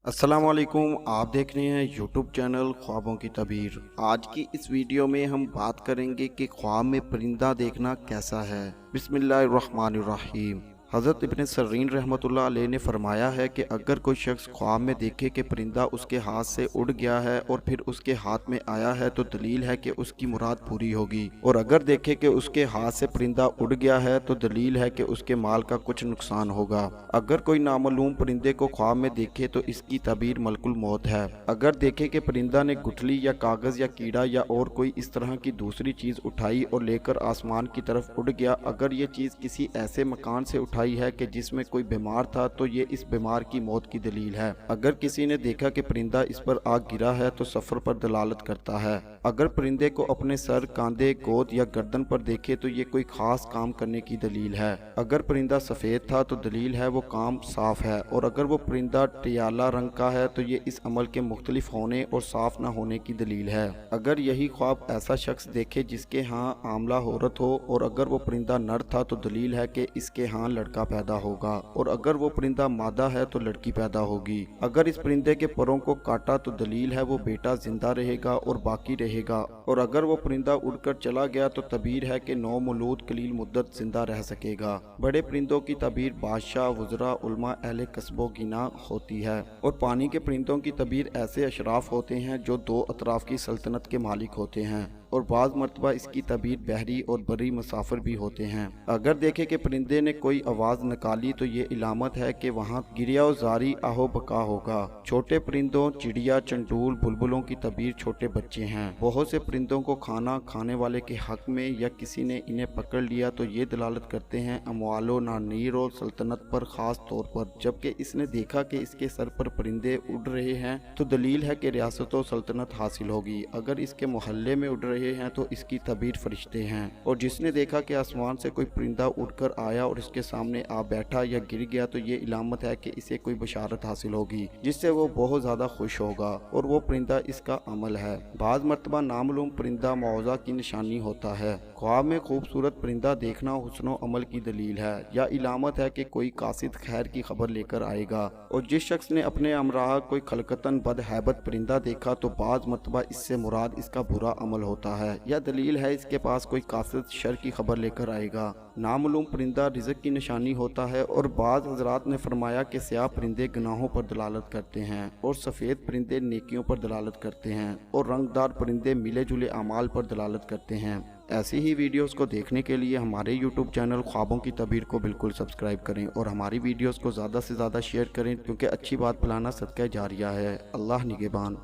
अस्सलाम वालेकुम। आप देख रहे हैं यूट्यूब चैनल ख्वाबों की तबीर। आज की इस वीडियो में हम बात करेंगे कि ख्वाब में परिंदा देखना कैसा है। बिस्मिल्लाहिर्रहमानिर्रहीम। हज़रत इब्न सरीन रहमतुल्लाह अलैह ने फरमाया है कि अगर कोई शख्स ख्वाब में देखे कि परिंदा उसके हाथ से उड़ गया है और फिर उसके हाथ में आया है तो दलील है कि उसकी मुराद पूरी होगी, और अगर देखे कि उसके हाथ से परिंदा उड़ गया है तो दलील है कि उसके माल का कुछ नुकसान होगा। अगर कोई नामालूम परिंदे को ख्वाब में देखे तो इसकी तबीर मलकुल मौत है। अगर देखे कि परिंदा ने गुठली या कागज या कीड़ा या और कोई इस तरह की दूसरी चीज उठाई और लेकर आसमान की तरफ उड़ गया, अगर ये चीज किसी ऐसे मकान से उठाई है कि जिसमें कोई बीमार था तो ये इस बीमार की मौत की दलील है। अगर किसी ने देखा कि परिंदा इस पर आ गिरा है तो सफर पर दलालत करता है। अगर परिंदे को अपने सर, कांधे, गोद या गर्दन पर देखे तो ये कोई खास काम करने की दलील है। अगर परिंदा सफेद था तो दलील है वो काम साफ है, और अगर वो परिंदा टियाला रंग का है तो ये इस अमल के मुख्तलिफ होने और साफ न होने की दलील है। अगर यही ख्वाब ऐसा शख्स देखे जिसके यहाँ आमला औरत हो और अगर वो परिंदा नर था तो दलील है कि इसके यहाँ लड़का पैदा होगा, और अगर वो परिंदा मादा है तो लड़की पैदा होगी। अगर इस परिंदे के परों को काटा तो दलील है वो बेटा जिंदा रहेगा और बाकी रहेगा, और अगर वो परिंदा उड़कर चला गया तो तबीर है कि नौ मौलूद कलील मुद्दत जिंदा रह सकेगा। बड़े परिंदों की तबीर बादशाह, वज़रा, उलमा, अहले कस्बो गिना होती है, और पानी के परिंदों की तबीर ऐसे अशराफ होते हैं जो दो अतराफ की सल्तनत के मालिक होते हैं, और बाज़ मरतबा इसकी तबीर बहरी और बरी मुसाफिर भी होते हैं। अगर देखे कि परिंदे ने कोई आवाज़ निकाली तो ये इलामत है कि वहाँ गिरिया जारी आहो बका होगा। छोटे परिंदों, चिड़िया, चंडूल, बुलबुलों की तबीर छोटे बच्चे हैं। बहुत से परिंदों को खाना खाने वाले के हक में या किसी ने इन्हें पकड़ लिया तो ये दलालत करते हैं अमवालो, नानीर और सल्तनत पर खास तौर पर। जबकि इसने देखा कि इसके सर पर परिंदे उड़ रहे हैं तो दलील है कि रियासत और सल्तनत हासिल होगी। अगर इसके मोहल्ले में उड़ रहे हैं तो इसकी तबीर फरिश्ते हैं, और जिसने देखा कि आसमान से कोई परिंदा उड़कर आया और इसके सामने आ बैठा या गिर गया तो ये इलामत है कि इसे कोई बशारत हासिल होगी जिससे वो बहुत ज्यादा खुश होगा, और वो परिंदा इसका अमल है। बाज़ मरतबा नामालूम परिंदा मुआवजा की निशानी होता है। ख्वाब में खूबसूरत परिंदा देखना हुस्नो अमल की दलील है या इलामत है कि कोई कासिद खैर की खबर लेकर आएगा, और जिस शख्स ने अपने अमराह कोई खलकतन बदहैबत परिंदा देखा तो बाज़ मरतबा इससे मुराद इसका बुरा अमल होता है या दलील है इसके पास कोई कासिद शर की खबर लेकर आएगा। नामालूम परिंदा रिज़्क की निशानी होता है, और बाज़ हज़रात ने फरमाया कि स्याह परिंदे गुनाहों पर दलालत करते हैं और सफ़ेद परिंदे नेकियों पर दलालत करते हैं, और रंगदार परिंदे मिले जुले अमाल पर दलालत करते हैं। ऐसी ही वीडियोस को देखने के लिए हमारे YouTube चैनल ख्वाबों की तबीर को बिल्कुल सब्सक्राइब करें और हमारी वीडियोस को ज़्यादा से ज़्यादा शेयर करें, क्योंकि अच्छी बात फैलाना सदका जारिया है। अल्लाह निगहबान।